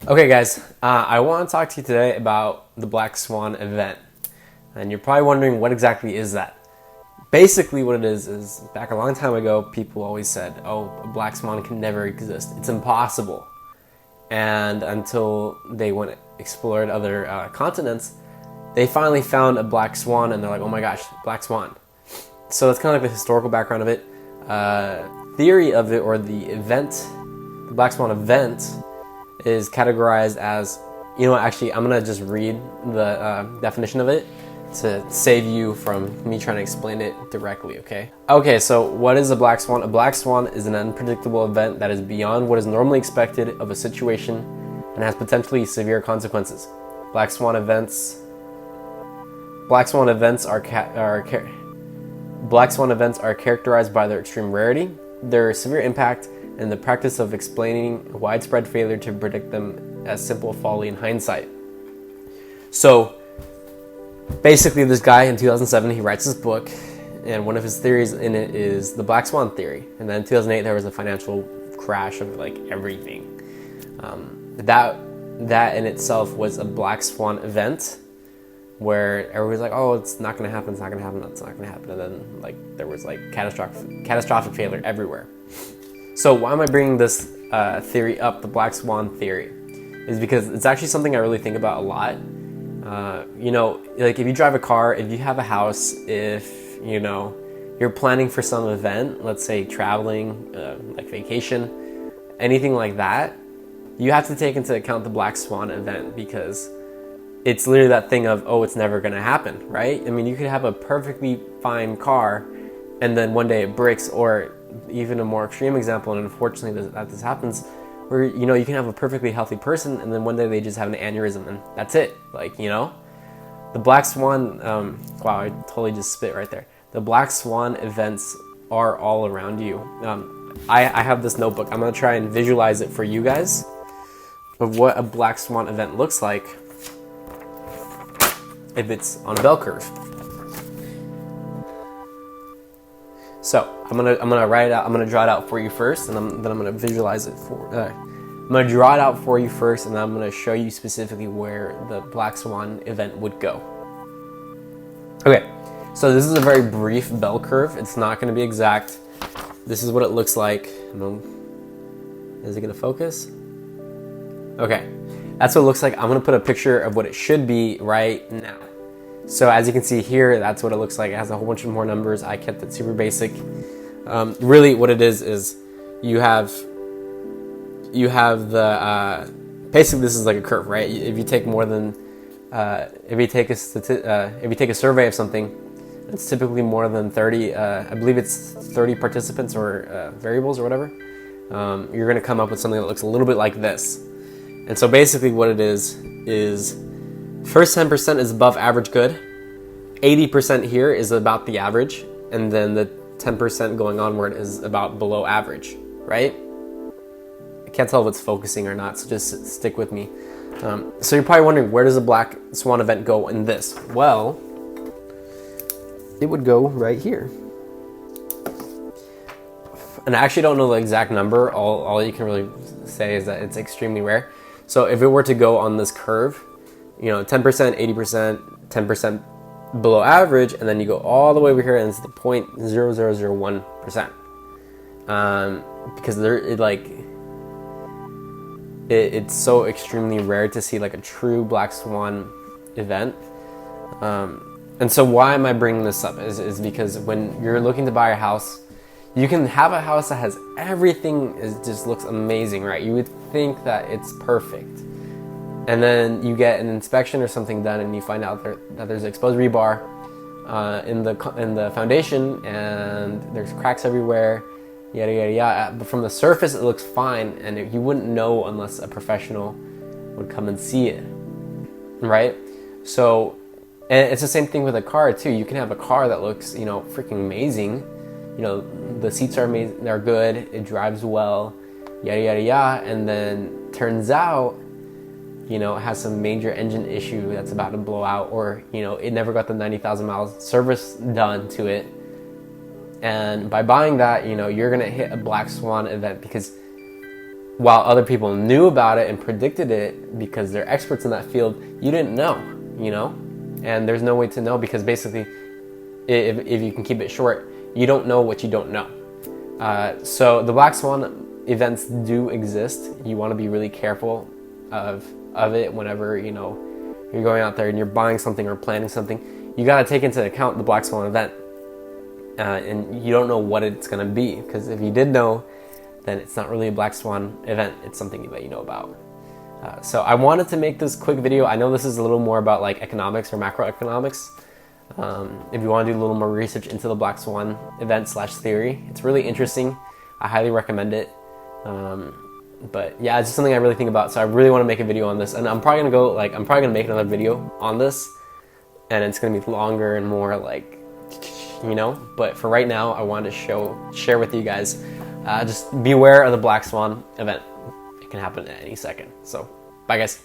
Okay, guys, I want to talk to you today about the Black Swan event. And you're probably wondering, what exactly is that? Basically, what it is back a long time ago, people always said, oh, a black swan can never exist. It's impossible. And until they went explored other continents, they finally found a black swan, and they're like, oh my gosh, black swan. So that's kind of like the historical background of it. Theory of it, or the event, the black swan event, is categorized as, actually, I'm going to just read the definition of it to save you from me trying to explain it directly, okay? Okay, so what is a black swan? A black swan is an unpredictable event that is beyond what is normally expected of a situation and has potentially severe consequences. Black swan events are characterized by their extreme rarity, their severe impact, and the practice of explaining a widespread failure to predict them as simple folly in hindsight. So basically, this guy in 2007, he writes this book, and one of his theories in it is the black swan theory. And then in 2008, there was a financial crash of like everything. That in itself was a black swan event where everybody's like, oh, it's not going to happen, it's not going to happen, it's not going to happen. And then like there was like catastrophic failure everywhere. So why am I bringing this theory up, the black swan theory? Is because it's actually something I really think about a lot. Like if you drive a car, if you have a house, if, you're planning for some event, let's say traveling, like vacation, anything like that, you have to take into account the black swan event, because it's literally that thing of, oh, it's never going to happen, right? I mean, you could have a perfectly fine car and then one day it breaks, or even a more extreme example, and unfortunately that this happens, where you can have a perfectly healthy person and then one day they just have an aneurysm and that's it. The black swan, wow, I totally just spit right there. The black swan events are all around you. I have this notebook. I'm gonna try and visualize it for you guys of what a black swan event looks like if it's on a bell curve. So I'm gonna write it out. I'm gonna draw it out for you first, and then I'm gonna visualize it for. I'm gonna draw it out for you first, and then I'm gonna show you specifically where the black swan event would go. Okay, so this is a very brief bell curve. It's not gonna be exact. This is what it looks like. Is it gonna focus? Okay, that's what it looks like. I'm gonna put a picture of what it should be right now. So as you can see here, that's what it looks like. It has a whole bunch of more numbers. I kept it super basic. Really what it is you have the, basically this is like a curve, right? If you take more than, if you take a survey of something, it's typically more than 30, I believe it's 30 participants or variables or whatever, you're gonna come up with something that looks a little bit like this. And so basically what it is first 10% is above average good, 80% here is about the average, and then the 10% going onward is about below average, right? I can't tell if it's focusing or not, so just stick with me. So you're probably wondering, where does a black swan event go in this? Well, it would go right here. And I actually don't know the exact number. All you can really say is that it's extremely rare. So if it were to go on this curve, 10%, 80%, 10% below average, and then you go all the way over here and it's the 0.0001%. Because it's so extremely rare to see like a true black swan event. And so why am I bringing this up is because when you're looking to buy a house, you can have a house that has everything, just looks amazing, right? You would think that it's perfect. And then you get an inspection or something done, and you find out that there's exposed rebar in the foundation, and there's cracks everywhere, yada yada yada. But from the surface, it looks fine, and you wouldn't know unless a professional would come and see it, right? So, and it's the same thing with a car too. You can have a car that looks, freaking amazing. The seats are amazing, they're good, it drives well, yada yada yada, and then turns out, it has some major engine issue that's about to blow out, or, it never got the 90,000 miles service done to it. And by buying that, you're going to hit a black swan event, because while other people knew about it and predicted it because they're experts in that field, you didn't know, you know? And there's no way to know, because basically, if you can keep it short, you don't know what you don't know. So the black swan events do exist. You want to be really careful of it whenever, you know, you're going out there and you're buying something or planning something. You got to take into account the black swan event. And you don't know what it's going to be, because if you did know, then it's not really a black swan event. It's something that you know about. So I wanted to make this quick video. I know this is a little more about like economics or macroeconomics. If you want to do a little more research into the black swan event / theory, it's really interesting. I highly recommend it. But yeah, it's just something I really think about. So I really want to make a video on this, and I'm probably gonna make another video on this, and it's gonna be longer and more like, you know. But for right now, I wanted to share with you guys. Just beware of the black swan event. It can happen at any second. So, bye guys.